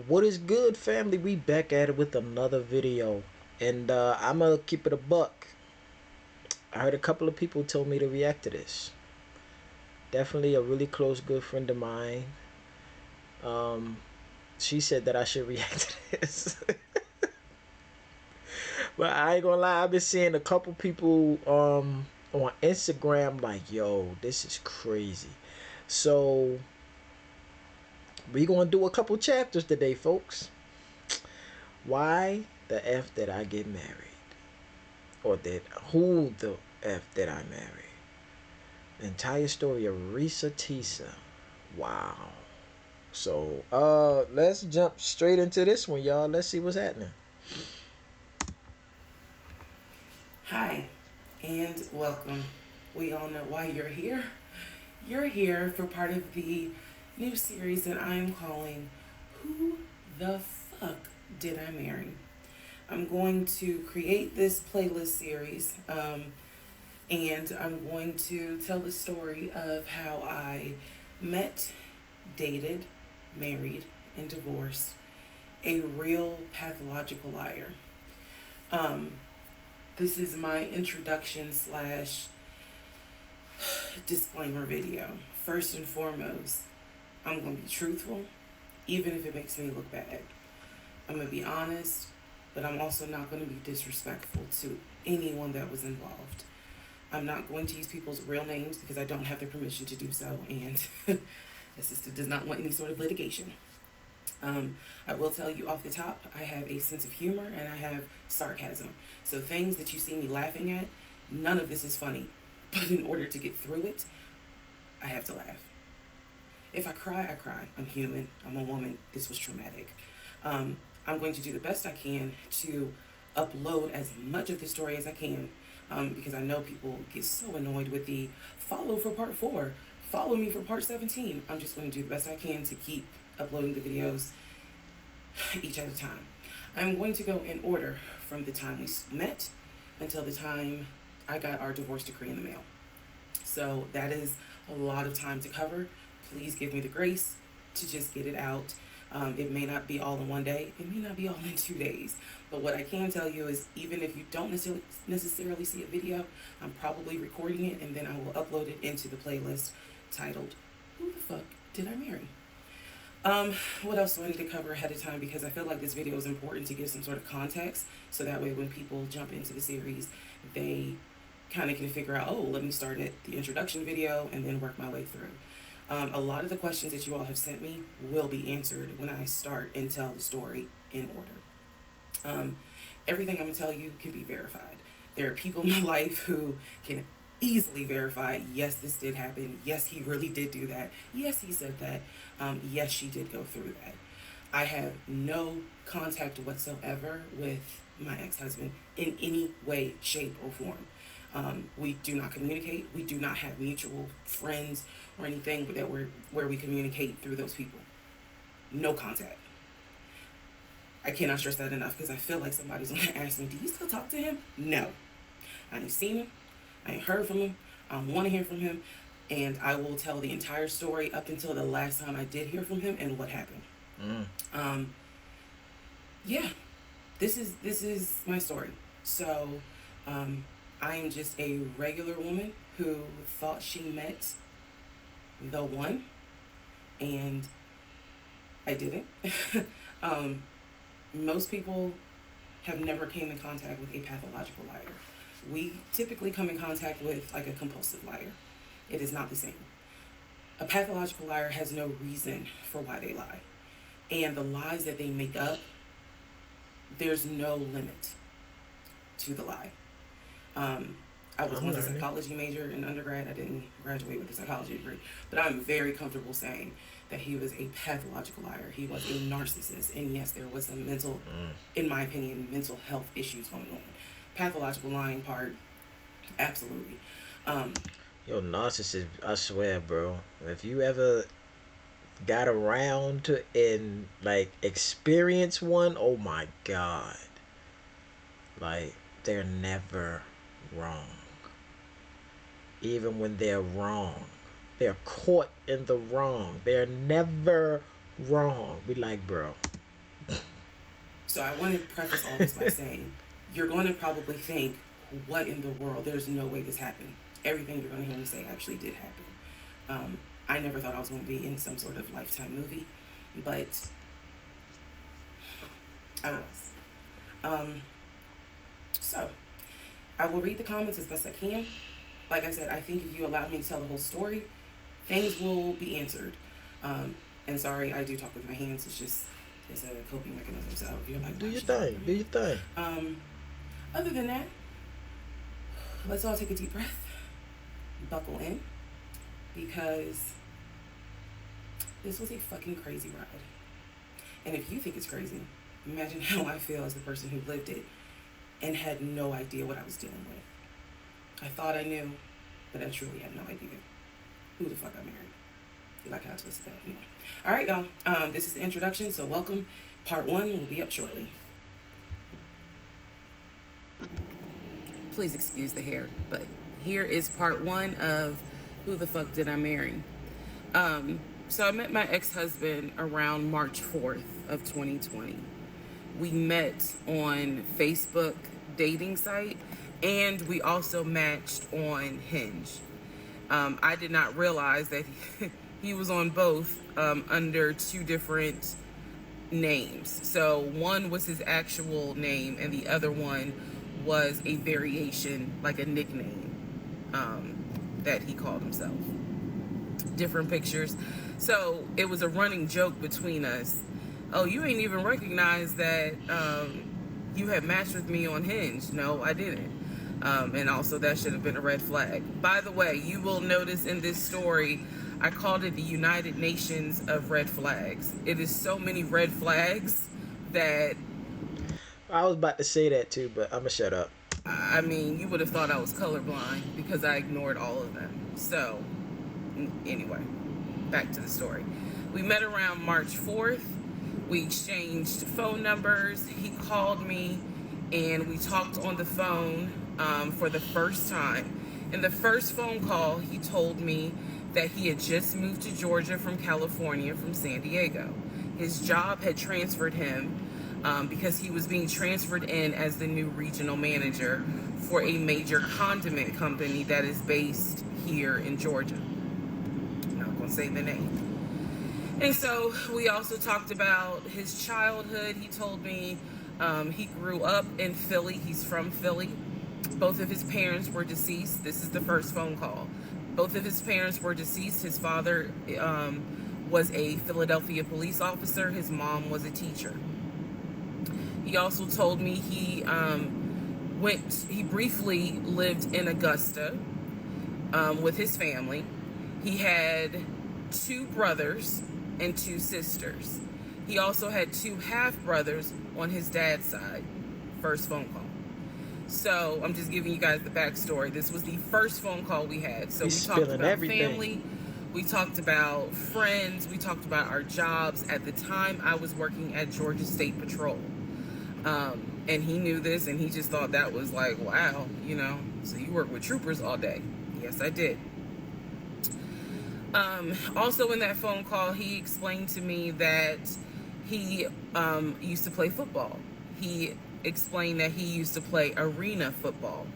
What is good, family? We back at it with another video, and I'm gonna keep it a buck. I heard a couple of people told me to react to this. Definitely a really close good friend of mine. Um, she said that I should react to this, but I ain't gonna lie. I've been seeing a couple people on Instagram like, "Yo, this is crazy." So we gonna do a couple chapters today, folks. Why the f did I get married? Or did who the f did I marry? The entire story of Reesa Teesa. Wow. So let's jump straight into this one, y'all. Let's see what's happening. Hi, and welcome. We all know why you're here. You're here for part of the new series that I am calling Who the Fuck Did I Marry? I'm going to create this playlist series, and I'm going to tell the story of how I met, dated, married, and divorced a real pathological liar. Um, this is my introduction slash disclaimer video. First and foremost, I'm going to be truthful, even if it makes me look bad. I'm going to be honest, but I'm also not going to be disrespectful to anyone that was involved. I'm not going to use people's real names because I don't have their permission to do so, and the sister does not want any sort of litigation. I will tell you off the top, I have a sense of humor and I have sarcasm. So things that you see me laughing at, none of this is funny. But in order to get through it, I have to laugh. If I cry, I cry. I'm human. I'm a woman. This was traumatic. I'm going to do the best I can to upload as much of the story as I can, because I know people get so annoyed with the follow for part 4, follow me for part 17. I'm just going to do the best I can to keep uploading the videos each at a time. I'm going to go in order from the time we met until the time I got our divorce decree in the mail. So that is a lot of time to cover. Please give me the grace to just get it out. It may not be all in one day. It may not be all in 2 days. But what I can tell you is even if you don't necessarily see a video, I'm probably recording it and then I will upload it into the playlist titled, Who the Fuck Did I Marry? What else do I need to cover ahead of time? Because I feel like this video is important to give some sort of context, so that way when people jump into the series, they kind of can figure out, oh, let me start at the introduction video and then work my way through. A lot of the questions that you all have sent me will be answered when I start and tell the story in order. Everything I'm going to tell you can be verified. There are people in my life who can easily verify, yes, this did happen. Yes, he really did do that. Yes, he said that. Yes, she did go through that. I have no contact whatsoever with my ex-husband in any way, shape, or form. We do not communicate. We do not have mutual friends or anything where we communicate through those people. No contact. I cannot stress that enough because I feel like somebody's going to ask me, do you still talk to him? No. I ain't seen him. I ain't heard from him. I don't want to hear from him. And I will tell the entire story up until the last time I did hear from him and what happened. Yeah, this is my story. So, I am just a regular woman who thought she met the one, and I didn't. Most people have never came in contact with a pathological liar. We typically come in contact with like a compulsive liar. It is not the same. A pathological liar has no reason for why they lie. And the lies that they make up, there's no limit to the lie. I was once a psychology major in undergrad. I didn't graduate with a psychology degree, but I'm very comfortable saying that he was a pathological liar. He was a narcissist, and yes, there was some mental, in my opinion, mental health issues going on. Pathological lying part, absolutely. Yo, narcissist, I swear, bro. If you ever got around to and like experience one, oh my god. Like, they're never wrong. Even when they're wrong, they're caught in the wrong. They're never wrong. Be like, bro, So I want to preface all this by saying you're going to probably think, what in the world? There's no way this happened. Everything you're going to hear me say actually did happen. I never thought I was going to be in some sort of Lifetime movie, but I was. So I will read the comments as best I can. Like I said, I think if you allow me to tell the whole story, things will be answered. And sorry, I do talk with my hands. It's a coping mechanism. So if you're like, Do wow, your she's talking thing. to Do me. your thing. Other than that, let's all take a deep breath, buckle in, because this was a fucking crazy ride. And if you think it's crazy, imagine how I feel as the person who lived it and had no idea what I was dealing with. I thought I knew, but I truly had no idea who the fuck I married. You like how I twisted that? Anyway. All right, y'all. This is the introduction, so welcome. Part 1 will be up shortly. Please excuse the hair, but here is part 1 of Who the Fuck Did I Marry? So I met my ex-husband around March 4th of 2020. We met on Facebook dating site, and we also matched on Hinge. I did not realize that he was on both under 2 different names. So one was his actual name, and the other one was a variation, like a nickname that he called himself. Different pictures. So it was a running joke between us. Oh, you ain't even recognized that you had matched with me on Hinge. No, I didn't. And also that should have been a red flag. By the way, you will notice in this story, I called it the United Nations of red flags. It is so many red flags that, I was about to say that too, but I'm gonna shut up. I mean, you would have thought I was colorblind because I ignored all of them. So, anyway, back to the story. We met around March 4th. We exchanged phone numbers. He called me and we talked on the phone for the first time. In the first phone call, he told me that he had just moved to Georgia from California, from San Diego. His job had transferred him because he was being transferred in as the new regional manager for a major condiment company that is based here in Georgia. I'm not going to say the name. And so we also talked about his childhood. He told me he grew up in Philly. He's from Philly. Both of his parents were deceased. This is the first phone call. Both of his parents were deceased. His father was a Philadelphia police officer. His mom was a teacher. He also told me he briefly lived in Augusta with his family. He had 2 brothers and 2 sisters. He also had 2 half-brothers on his dad's side. First phone call. So I'm just giving you guys the backstory. This was the first phone call we had. So we talked about everything. Family. We talked about friends. We talked about our jobs. At the time, I was working at Georgia State Patrol. And he knew this, and he just thought that was like, wow, so you work with troopers all day. Yes, I did. Also in that phone call, he explained to me that he used to play football. He explained that he used to play arena football.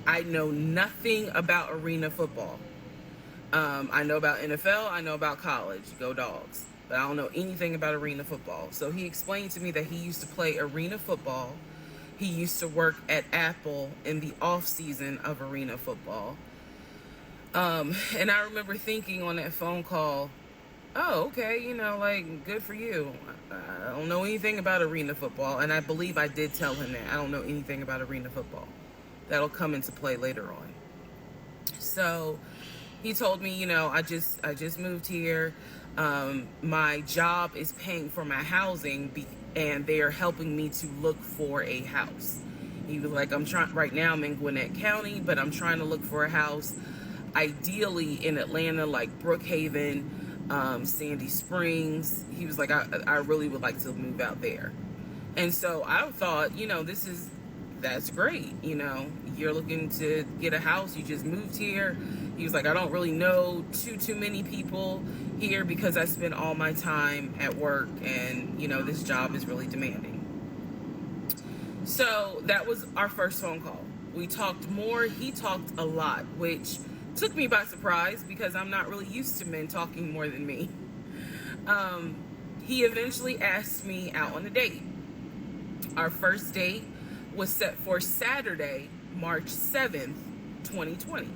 I know nothing about arena football. I know about NFL, I know about college, go Dogs, but I don't know anything about arena football. So he explained to me that he used to play arena football. He used to work at Apple in the off season of arena football. And I remember thinking on that phone call, oh, okay, good for you. I don't know anything about arena football. And I believe I did tell him that I don't know anything about arena football. That'll come into play later on. So he told me, I just moved here. My job is paying for my housing and they are helping me to look for a house. He was like, right now I'm in Gwinnett County, but I'm trying to look for a house, ideally in Atlanta, like Brookhaven, Sandy Springs. He was like, I really would like to move out there. And so I thought, that's great. You're looking to get a house. You just moved here. He was like, I don't really know too many people here because I spend all my time at work and, this job is really demanding. So that was our first phone call. We talked more. He talked a lot, which took me by surprise because I'm not really used to men talking more than me. Um, he eventually asked me out on a date. Our first date was set for Saturday, March 7th, 2020.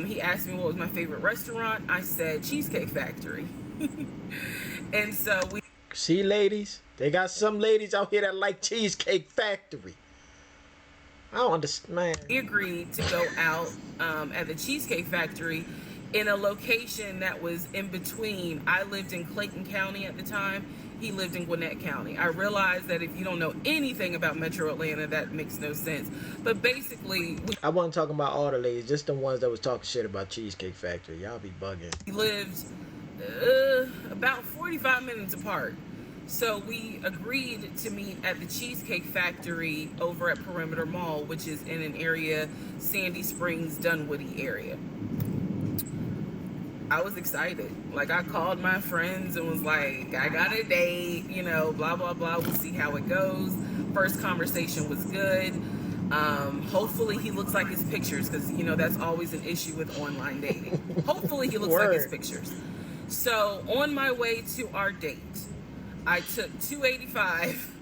He asked me what was my favorite restaurant. I said Cheesecake Factory. And so See, ladies, they got some ladies out here that like Cheesecake Factory. I don't understand, man. we agreed to go out at the Cheesecake Factory in a location that was in between. I lived in Clayton County at the time. He lived in Gwinnett County. I realized that if you don't know anything about Metro Atlanta, that makes no sense. But basically, I wasn't talking about all the ladies, just the ones that was talking shit about Cheesecake Factory. Y'all be bugging. we lived about 45 minutes apart. So we agreed to meet at the Cheesecake Factory over at Perimeter Mall, which is in an area, Sandy Springs, Dunwoody area. I was excited. Like, I called my friends and was like, I got a date, blah, blah, blah. We'll see how it goes. First conversation was good. Hopefully he looks like his pictures, because, that's always an issue with online dating. Hopefully he looks like his pictures. So on my way to our date, I took 285,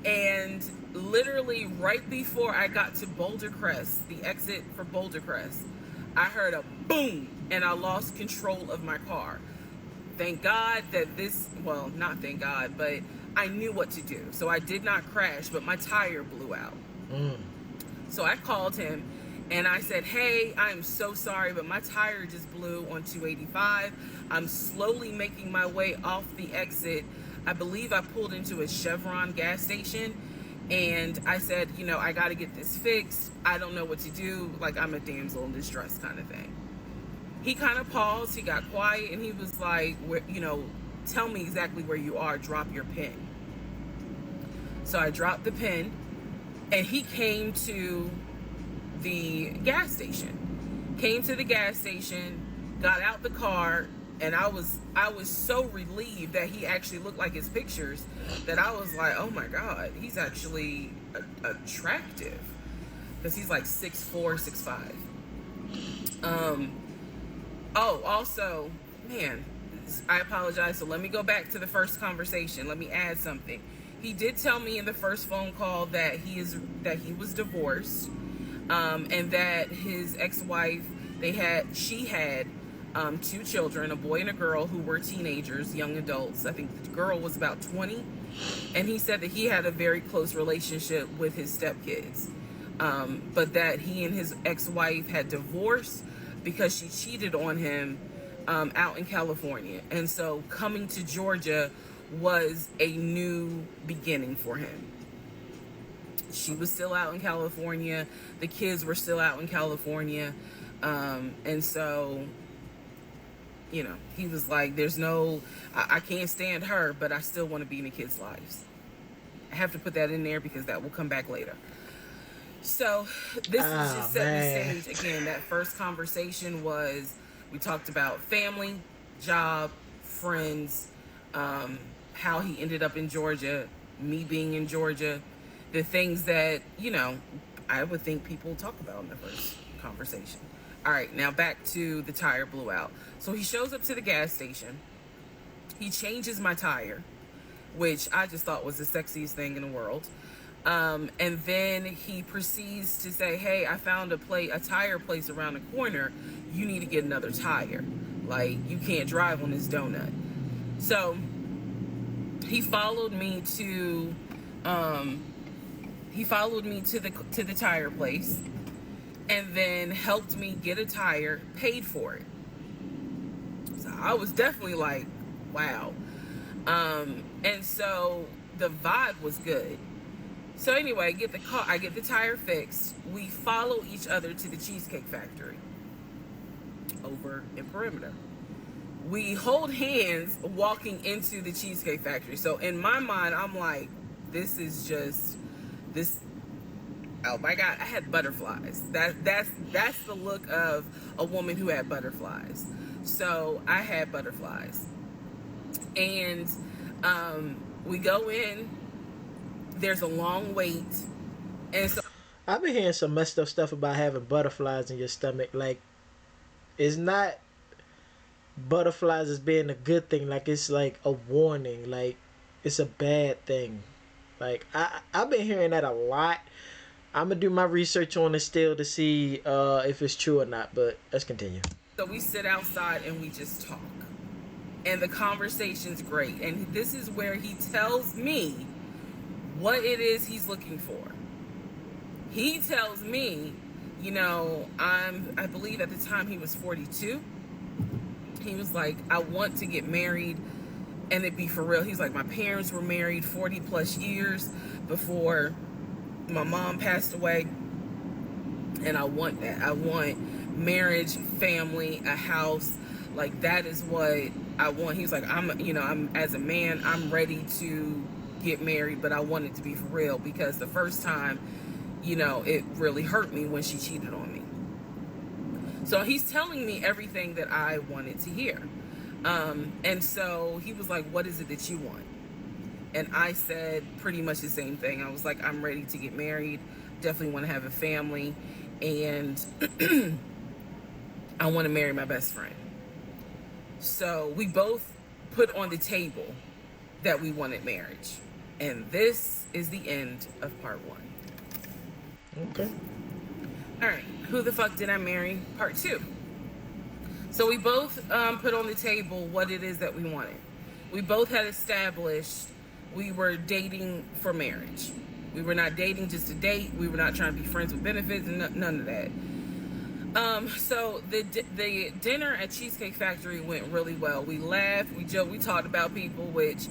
and literally right before I got to Boulder Crest, the exit for Boulder Crest, I heard a boom, and I lost control of my car. Thank God that not thank God, but I knew what to do. So I did not crash, but my tire blew out. So I called him and I said, hey, I'm so sorry, but my tire just blew on 285. I'm slowly making my way off the exit. I believe I pulled into a Chevron gas station, and I said, I got to get this fixed. I don't know what to do. Like, I'm a damsel in distress kind of thing. He kind of paused. He got quiet, and he was like, tell me exactly where you are. Drop your pin. So I dropped the pin, and he came to the gas station. Got out the car, and I was so relieved that he actually looked like his pictures that I was like, oh my God, he's actually attractive, because he's like 6'4", 6'5". Oh, also, man, I apologize. So let me go back to the first conversation. Let me add something. He did tell me in the first phone call that he was divorced, and that his ex-wife, she had 2 children, a boy and a girl, who were teenagers, young adults. I think the girl was about 20, and he said that he had a very close relationship with his stepkids, but that he and his ex-wife had divorced because she cheated on him out in California. And so coming to Georgia was a new beginning for him. She was still out in California. The kids were still out in California. And so, he was like, I can't stand her, but I still want to be in the kids' lives. I have to put that in there because that will come back later. So this is just setting the stage. Again, that first conversation was, we talked about family, job, friends, how he ended up in Georgia, me being in Georgia, the things that, I would think people talk about in the first conversation. All right, now back to the tire blew out. So he shows up to the gas station. He changes my tire, which I just thought was the sexiest thing in the world. And then he proceeds to say, hey, I found a tire place around the corner. You need to get another tire. Like, you can't drive on this donut. So he followed me to the tire place, and then helped me get a tire, paid for it. So I was definitely like, wow. And so the vibe was good. So anyway, I get the tire fixed. We follow each other to the Cheesecake Factory over in Perimeter. We hold hands walking into the Cheesecake Factory. So in my mind, I'm like, this. Oh my God, I had butterflies. That's the look of a woman who had butterflies. So I had butterflies, and we go in. there's a long wait, and so I've been hearing some messed up stuff about having butterflies in your stomach. Like, it's not butterflies as being a good thing. Like, it's like a warning. Like, it's a bad thing. Like, I've been hearing that a lot. I'm gonna do my research on it still to see if it's true or not. But let's continue. we sit outside and we just talk, and the conversation's great. And this is where he tells me what it is he's looking for. He tells me, I believe at the time he was 42. He was like, I want to get married and it be for real. He's like, my parents were married 40 plus years before my mom passed away. And I want that. I want marriage, family, a house. Like, that is what I want. He's like, I'm as a man, I'm ready to get married, but I want it to be for real, because the first time, it really hurt me when she cheated on me. So he's telling me everything that I wanted to hear. And so he was like, what is it that you want? And I said pretty much the same thing. I was like, I'm ready to get married, definitely want to have a family, and I want to marry my best friend. So we both put on the table that we wanted marriage. And this is the end of part 1. Okay. All right, who the fuck did I marry? Part 2. So we both put on the table what it is that we wanted. We both had established we were dating for marriage. We were not dating just to date. We were not trying to be friends with benefits, and none of that. So the dinner at Cheesecake Factory went really well. We laughed, we joked, we talked about people, which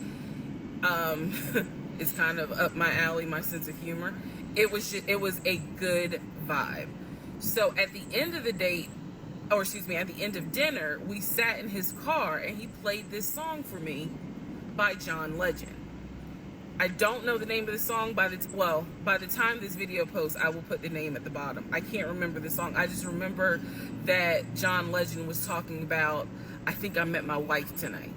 is kind of up my alley, my sense of humor. It was a good vibe. So at the end of the date, at the end of dinner, we sat in his car and he played this song for me by John Legend. I don't know the name of the song. By the time this video posts, I will put the name at the bottom. I can't remember the song. I just remember that John Legend was talking about, I think I met my wife tonight.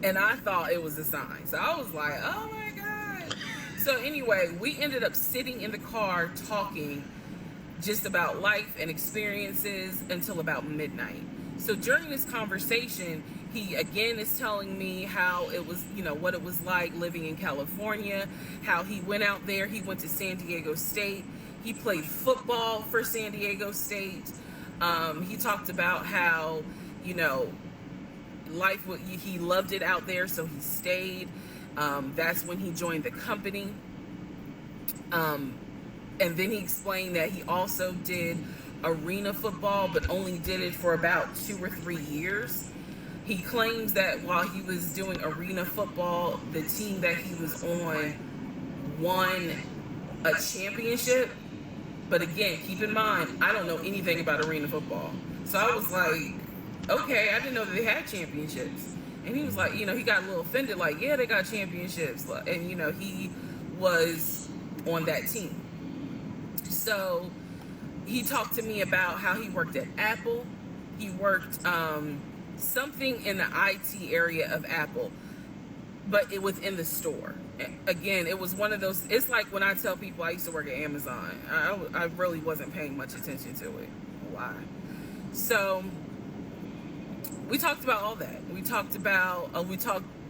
And I thought it was a sign. So I was like, oh my God. So anyway, we ended up sitting in the car talking just about life and experiences until about midnight. So during this conversation, he again is telling me how it was, what it was like living in California, how he went out there, he went to San Diego State, he played football for San Diego State. He talked about how, he loved it out there, so he stayed. That's when he joined the company. And then he explained that he also did arena football, but only did it for about 2 or 3 years. He claims that while he was doing arena football, the team that he was on won a championship. But again, keep in mind, I don't know anything about arena football. So I was like, okay, I didn't know that they had championships. And he was like, he got a little offended, like, yeah, they got championships. And, he was on that team. So he talked to me about how he worked at Apple. He worked something in the IT area of Apple, but it was in the store. Again, it was one of those, it's like when I tell people I used to work at Amazon. I really wasn't paying much attention to it. Why? So we talked about all that. We talked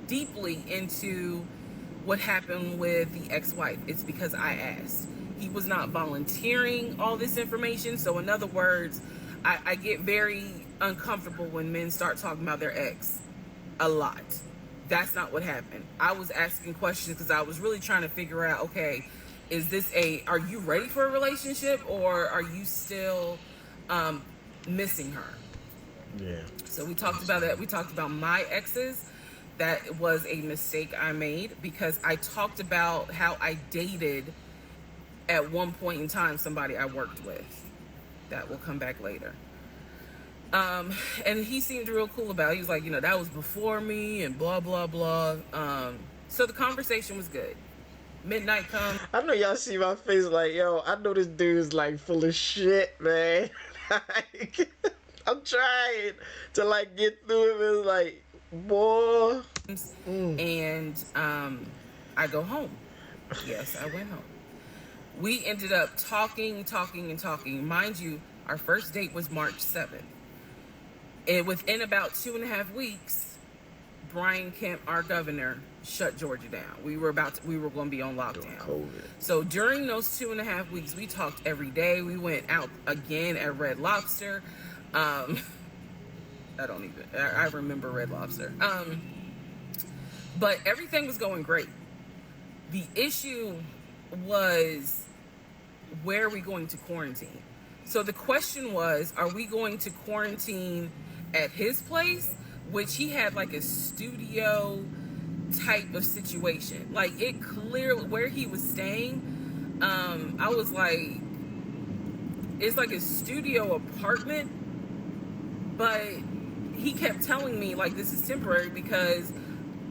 deeply into what happened with the ex-wife. It's because I asked. He was not volunteering all this information. So in other words, I get very uncomfortable when men start talking about their ex a lot. That's not what happened. I was asking questions because I was really trying to figure out, okay, are you ready for a relationship, or are you still missing her? Yeah. So we talked about that. We talked about my exes. That was a mistake I made because I talked about how I dated at one point in time somebody I worked with. That will come back later. And he seemed real cool about it. He was like, that was before me and blah, blah, blah. So the conversation was good. Midnight comes. I know y'all see my face like, yo, I know this dude's like full of shit, man. Like, I'm trying to like get through it. It's like, boy. And I go home. Yes, I went home. We ended up talking, talking, and talking. Mind you, our first date was March 7th. And within about 2.5 weeks, Brian Kemp, our governor, shut Georgia down. We were going to be on During lockdown. COVID. So during those 2.5 weeks, we talked every day. We went out again at Red Lobster. Um, I remember Red Lobster. But everything was going great. The issue was, where are we going to quarantine? So the question was, are we going to quarantine at his place, which he had like a studio type of situation. Like, it clearly, where he was staying, I was like, it's like a studio apartment, but he kept telling me like, this is temporary because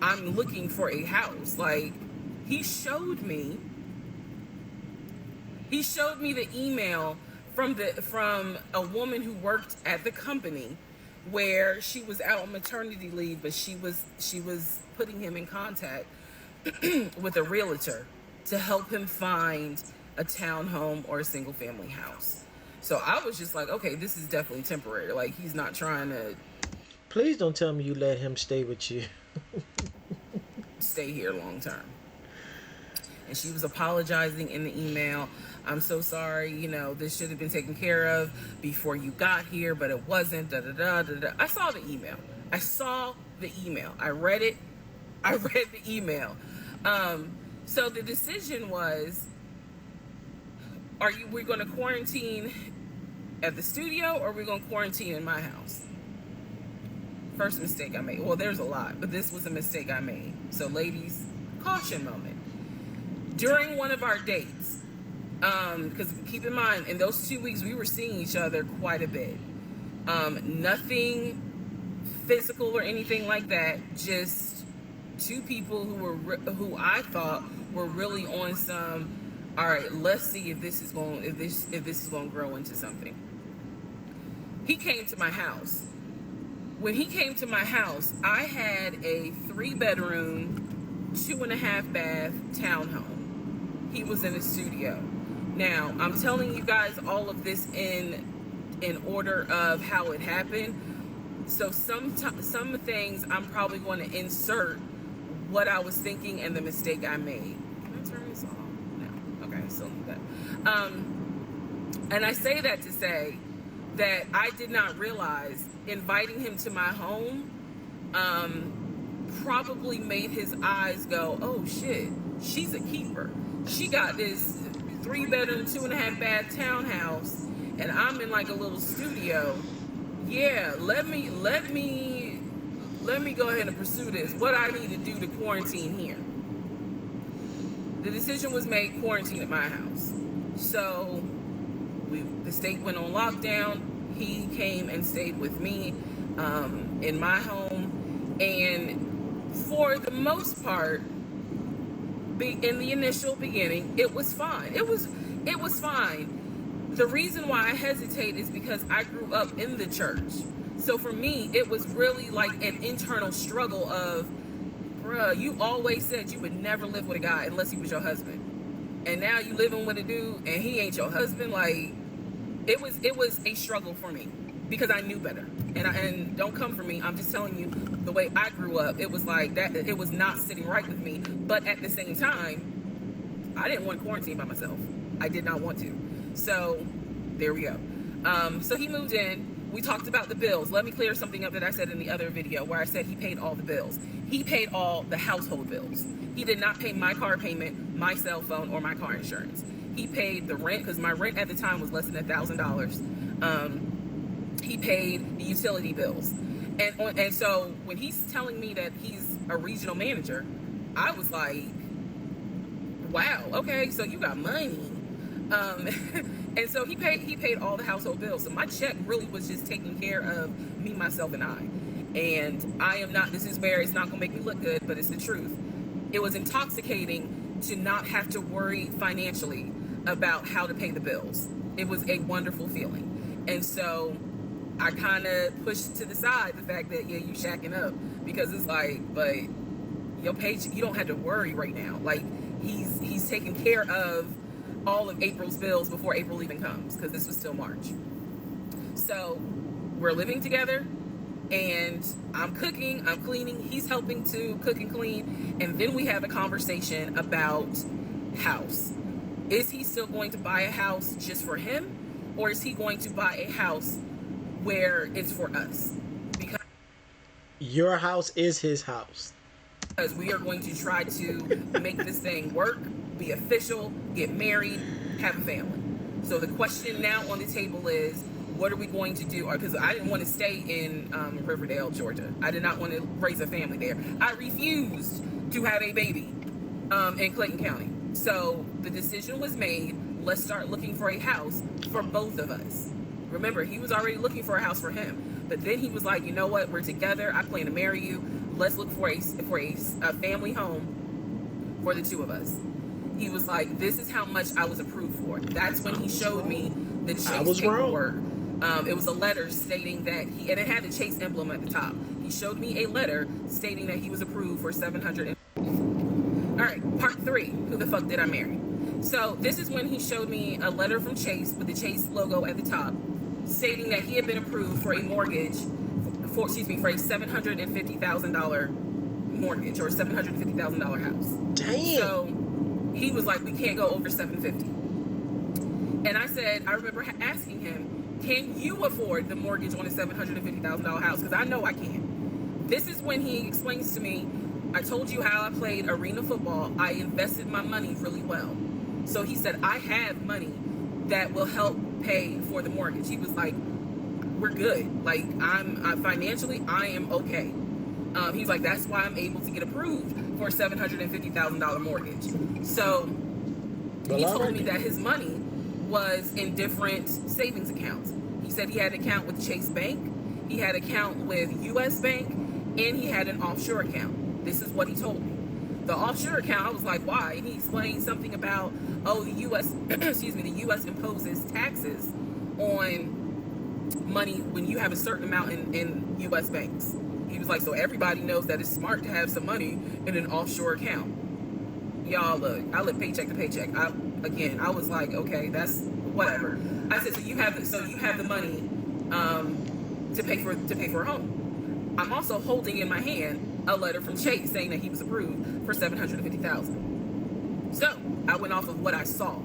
I'm looking for a house. Like, he showed me the email from a woman who worked at the company, where she was out on maternity leave, but she was putting him in contact with a realtor to help him find a townhome or a single family house. So I was just like, okay, this is definitely temporary. Like, he's not trying to Please don't tell me you let him stay with you. stay here long term. And she was apologizing in the email. I'm so sorry, this should have been taken care of before you got here, but it wasn't. Da da da da da. I saw the email. I read it. I read the email. So the decision was, we're going to quarantine at the studio, or we're going to quarantine in my house? First mistake I made. Well, there's a lot, but this was a mistake I made. So ladies, caution moment. During one of our dates, because keep in mind, in those 2 weeks, we were seeing each other quite a bit. Nothing physical or anything like that. Just two people who I thought were really on some. All right, let's see if this is going to grow into something. He came to my house. When he came to my house, I had a 3-bedroom, 2.5-bath townhome. He was in a studio. Now, I'm telling you guys all of this in order of how it happened. So some things I'm probably going to insert what I was thinking and the mistake I made. Can I turn this off? No. Okay, so leave that. And I say that to say that I did not realize inviting him to my home probably made his eyes go, oh shit, she's a keeper. She got this 3-bedroom, 2.5-bath townhouse, and I'm in like a little studio. Yeah, let me go ahead and pursue this. What I need to do to quarantine here. The decision was made, quarantine at my house. So the state went on lockdown. He came and stayed with me in my home, and for the most part, in the initial beginning, it was fine. It was fine. The reason why I hesitate is because I grew up in the church. So for me, it was really like an internal struggle of, bruh, you always said you would never live with a guy unless he was your husband. And now you living with a dude and he ain't your husband. Like, it was a struggle for me because I knew better. And don't come for me. I'm just telling you the way I grew up. It was like that. It was not sitting right with me. But at the same time, I didn't want to quarantine by myself. I did not want to. So there we go. So he moved in. We talked about the bills. Let me clear something up that I said in the other video where I said he paid all the bills. He paid all the household bills. He did not pay my car payment, my cell phone, or my car insurance. He paid the rent, because my rent at the time was less than $1,000. He paid the utility bills. And so when he's telling me that he's a regional manager, I was like, wow, okay, so you got money. And so he paid all the household bills. So my check really was just taking care of me, myself, and I. And I am not, this is where it's not gonna make me look good, but it's the truth. It was intoxicating to not have to worry financially about how to pay the bills. It was a wonderful feeling. And so I kind of pushed to the side the fact that, yeah, you shacking up, because it's like, but your paycheck, you don't have to worry right now. Like, he's taking care of all of April's bills before April even comes, because this was still March. So we're living together, and I'm cooking, I'm cleaning, he's helping to cook and clean, and then we have a conversation about house. Is he still going to buy a house just for him, or is he going to buy a house where it's for us? Your house is his house. Because we are going to try to make this thing work, be official, get married, have a family. So the question now on the table is, what are we going to do? Because I didn't want to stay in Riverdale, Georgia. I did not want to raise a family there. I refused to have a baby in Clayton County. So the decision was made, let's start looking for a house for both of us. Remember, he was already looking for a house for him. But then he was like, you know what? We're together. I plan to marry you. Let's look for a family home for the two of us. He was like, this is how much I was approved for. That's when he showed me the Chase paperwork. It was a letter stating that and it had the Chase emblem at the top. He showed me a letter stating that he was approved for $700. All right, part 3. Who the fuck did I marry? So this is when he showed me a letter from Chase with the Chase logo at the top, stating that he had been approved for a mortgage for a $750,000 mortgage, or a $750,000 house. Damn. So he was like, we can't go over $750,000. And I said, I remember asking him, can you afford the mortgage on a $750,000 house? Because I know I can. This is when he explains to me, I told you how I played arena football. I invested my money really well. So he said, I have money that will help pay for the mortgage. He was like, we're good. Like, I'm financially, I am okay. He's like, that's why I'm able to get approved for a $750,000 mortgage. So he told me that his money was in different savings accounts. He said he had an account with Chase Bank, he had an account with US Bank, and he had an offshore account. This is what he told me. The offshore account, I was like, why? And he explained something about, the US, excuse me, the US imposes taxes on money when you have a certain amount in US banks. He was like, so everybody knows that it's smart to have some money in an offshore account. Y'all, look, I live paycheck to paycheck. I was like, okay, that's whatever. I said, so you have the money to pay for a home. I'm also holding in my hand a letter from Chase saying that he was approved for $750,000. So I went off of what I saw.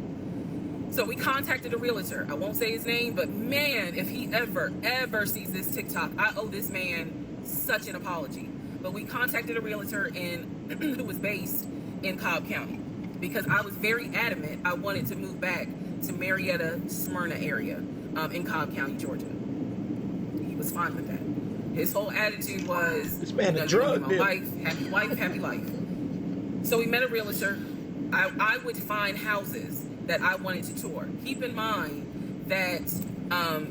So we contacted a realtor. I won't say his name, but man, if he ever sees this TikTok, I owe this man such an apology. But we contacted a realtor who was based in Cobb County, because I was very adamant I wanted to move back to Marietta, Smyrna area in Cobb County, Georgia. He was fine with that. His whole attitude was, this man a drug dealer. Wife, happy life. So we met a realtor. I would find houses that I wanted to tour. Keep in mind that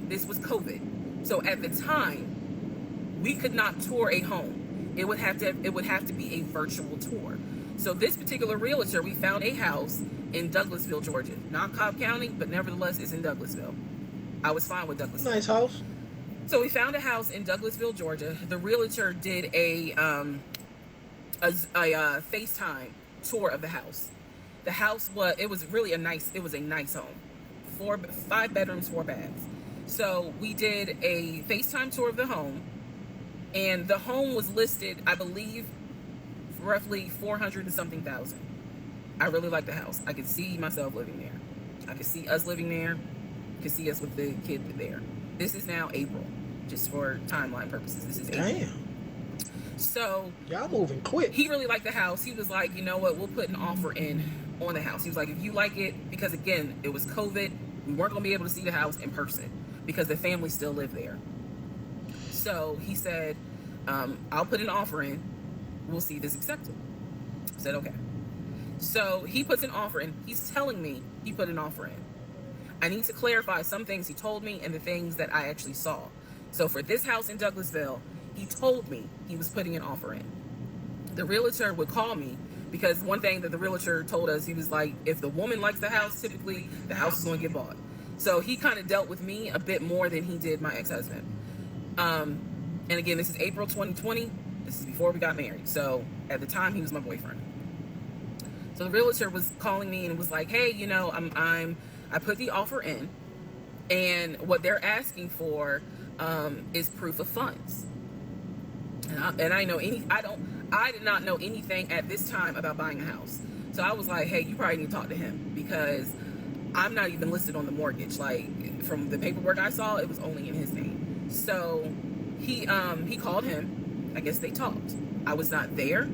this was COVID. So at the time, we could not tour a home. It would have to be a virtual tour. So this particular realtor, we found a house in Douglasville, Georgia. Not Cobb County, but nevertheless, it's in Douglasville. I was fine with Douglasville. Nice house. So we found a house in Douglasville, Georgia. The realtor did a FaceTime tour of the house. The house was a nice home. 5 bedrooms, 4 baths. So we did a FaceTime tour of the home, and the home was listed, I believe, for roughly $400 and something thousand. I really like the house. I could see myself living there. I could see us living there. I could see us with the kid there. This is now April, just for timeline purposes. This is April. Damn. So y'all moving quick. He really liked the house. He was like, you know what, we'll put an offer in on the house. He was like, if you like it, because again, it was COVID, we weren't going to be able to see the house in person because the family still lived there. So he said, I'll put an offer in. We'll see if it's accepted. I said, okay. So he puts an offer in. He's telling me he put an offer in. I need to clarify some things he told me and the things that I actually saw. So for this house in Douglasville, he told me he was putting an offer in. The realtor would call me, because one thing that the realtor told us, he was like, if the woman likes the house, typically the house is going to get bought. So he kind of dealt with me a bit more than he did my ex-husband. And again, this is April 2020. This is before we got married. So at the time, he was my boyfriend. So the realtor was calling me and was like, "Hey, I put the offer in, and what they're asking for is proof of funds." And I know any I did not know anything at this time about buying a house. So I was like, "Hey, you probably need to talk to him because I'm not even listed on the mortgage. Like from the paperwork I saw, it was only in his name." So he called him. I guess they talked. I was not there,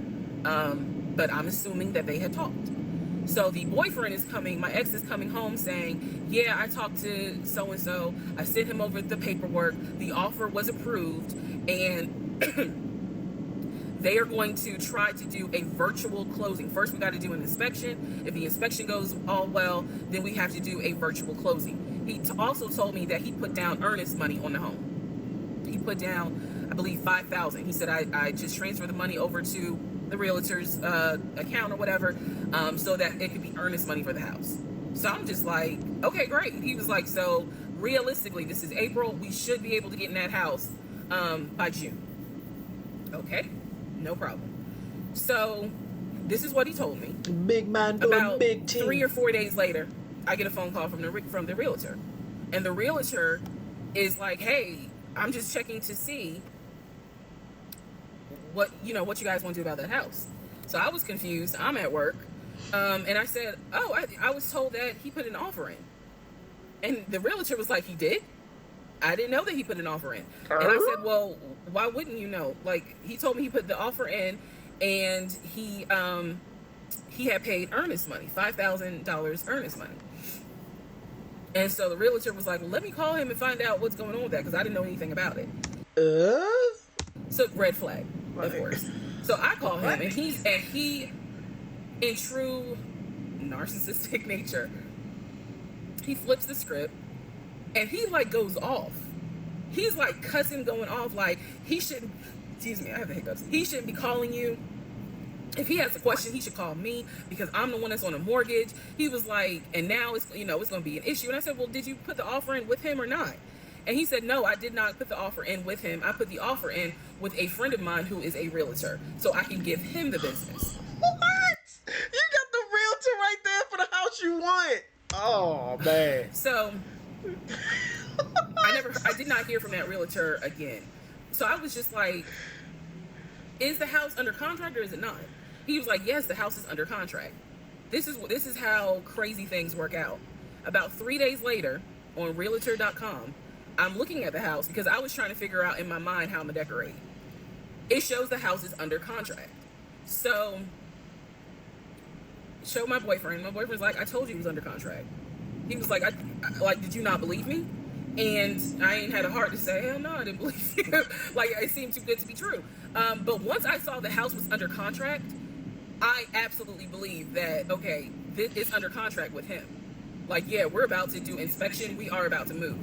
but I'm assuming that they had talked. So the boyfriend is coming, my ex is coming home saying, "Yeah, I talked to so and so. I sent him over the paperwork. The offer was approved, and they are going to try to do a virtual closing. First, we got to do an inspection. If the inspection goes all well, then we have to do a virtual closing." He also told me that he put down earnest money on the home. He put down, I believe, $5,000. He said, I just transferred the money over to the realtor's account or whatever, so that it could be earnest money for the house. So I'm just like, okay, great. He was like, "So realistically, this is April. We should be able to get in that house by June." Okay, no problem. So this is what he told me. Big man doing About big team. 3 or 4 days later, I get a phone call from the realtor, and the realtor is like, "Hey, I'm just checking to see what you guys want to do about that house." So I was confused. I'm at work, and I said, "Oh, I was told that he put an offer in," and the realtor was like, "He did? I didn't know that he put an offer in." And I said, "Well, why wouldn't you know? Like, he told me he put the offer in, and he had paid earnest money, $5,000 earnest money." And so the realtor was like, "Well, let me call him and find out what's going on with that, because I didn't know anything about it." Uh, So red flag, of Right. course. So I call him, and he, in true narcissistic nature, he flips the script, and he like goes off. He's like cussing, going off, like he shouldn't. Excuse me, I have the hiccups. He shouldn't be calling you. If he has a question, he should call me because I'm the one that's on a mortgage. He was like, and now it's it's going to be an issue. And I said, "Well, did you put the offer in with him or not?" And he said, "No, I did not put the offer in with him. I put the offer in with a friend of mine who is a realtor, so I can give him the business." What? You got the realtor right there for the house you want. Oh man. So I did not hear from that realtor again. So I was just like, "Is the house under contract or is it not?" He was like, "Yes, the house is under contract." This is how crazy things work out. About 3 days later, on Realtor.com, I'm looking at the house because I was trying to figure out in my mind how I'm gonna decorate. It shows the house is under contract. So, show my boyfriend. My boyfriend's like, "I told you he was under contract." He was like, like, "Did you not believe me?" And I ain't had a heart to say, "Hell no, I didn't believe you." Like, it seemed too good to be true. But once I saw the house was under contract, I absolutely believe that, okay, it's under contract with him. Like, yeah, we're about to do inspection. We are about to move.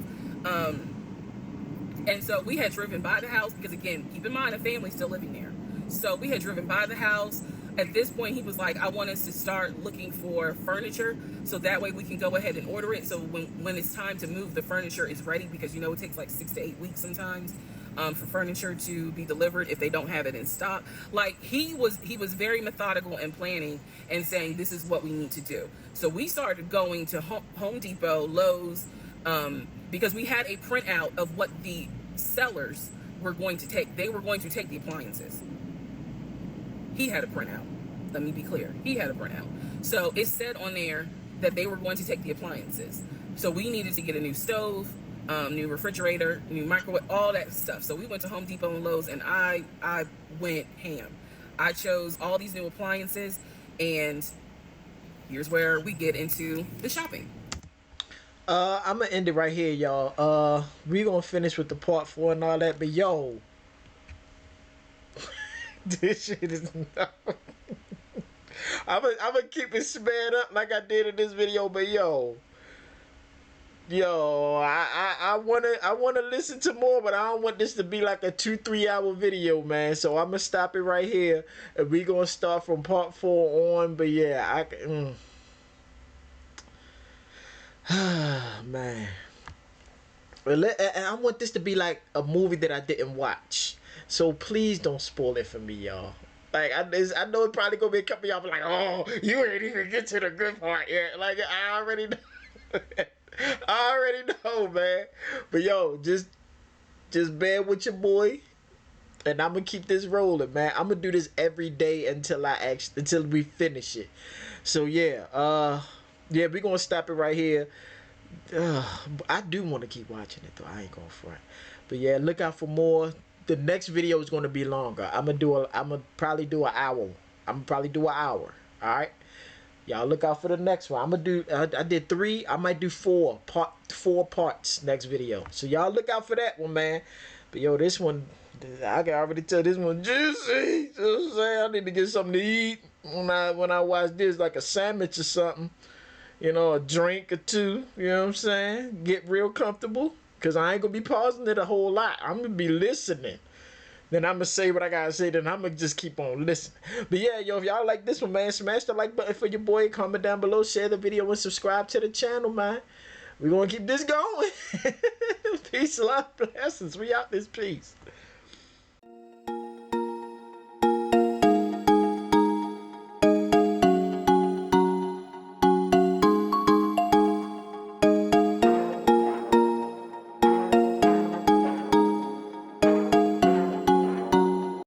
And so we had driven by the house because, again, keep in mind, a family's still living there. So we had driven by the house. At this point, he was like, "I want us to start looking for furniture so that way we can go ahead and order it. So when it's time to move, the furniture is ready," because, it takes like 6 to 8 weeks sometimes for furniture to be delivered if they don't have it in stock. Like, he was very methodical and planning and saying, "This is what we need to do." So we started going to Home Depot, Lowe's, because we had a printout of what the sellers were going to take. They were going to take the appliances. He had a printout. Let me be clear. He had a printout. So it said on there that they were going to take the appliances. So we needed to get a new stove, new refrigerator, new microwave, all that stuff. So we went to Home Depot and Lowe's, and I went ham. I chose all these new appliances, and here's where we get into the shopping. I'm gonna end it right here, y'all. We gonna finish with the part 4 and all that, but yo, this shit is not. I'm gonna keep it sped up like I did in this video, but I wanna listen to more, but I don't want this to be like a 2-3 hour video, man. So I'm gonna stop it right here, and we gonna start from part 4 on. But yeah, man. And I want this to be like a movie that I didn't watch. So please don't spoil it for me, y'all. Like I know it probably gonna be a couple of y'all like, oh, you ain't even get to the good part yet. Like I already know. I already know, man. But yo, just bear with your boy, and I'm gonna keep this rolling, man. I'm gonna do this every day until we finish it. So yeah, yeah, we gonna stop it right here. Uh, I do want to keep watching it though. I ain't gonna front. But yeah, look out for more. The next video is gonna be longer. I'm gonna probably do an hour. I'm gonna probably do an hour. All right. Y'all look out for the next one. I'm gonna do. I did 3. I might do 4 parts next video. So y'all look out for that one, man. But yo, this one, I can already tell this one juicy. You know what I'm saying? I need to get something to eat when I watch this, like a sandwich or something. You know, a drink or two. You know what I'm saying? Get real comfortable, cause I ain't gonna be pausing it a whole lot. I'm gonna be listening. Then I'm gonna say what I gotta say. Then I'm gonna just keep on listening. But yeah, yo, if y'all like this one, man, smash the like button for your boy. Comment down below, share the video, and subscribe to the channel, man. We gonna keep this going. Peace, love, blessings. We out this piece.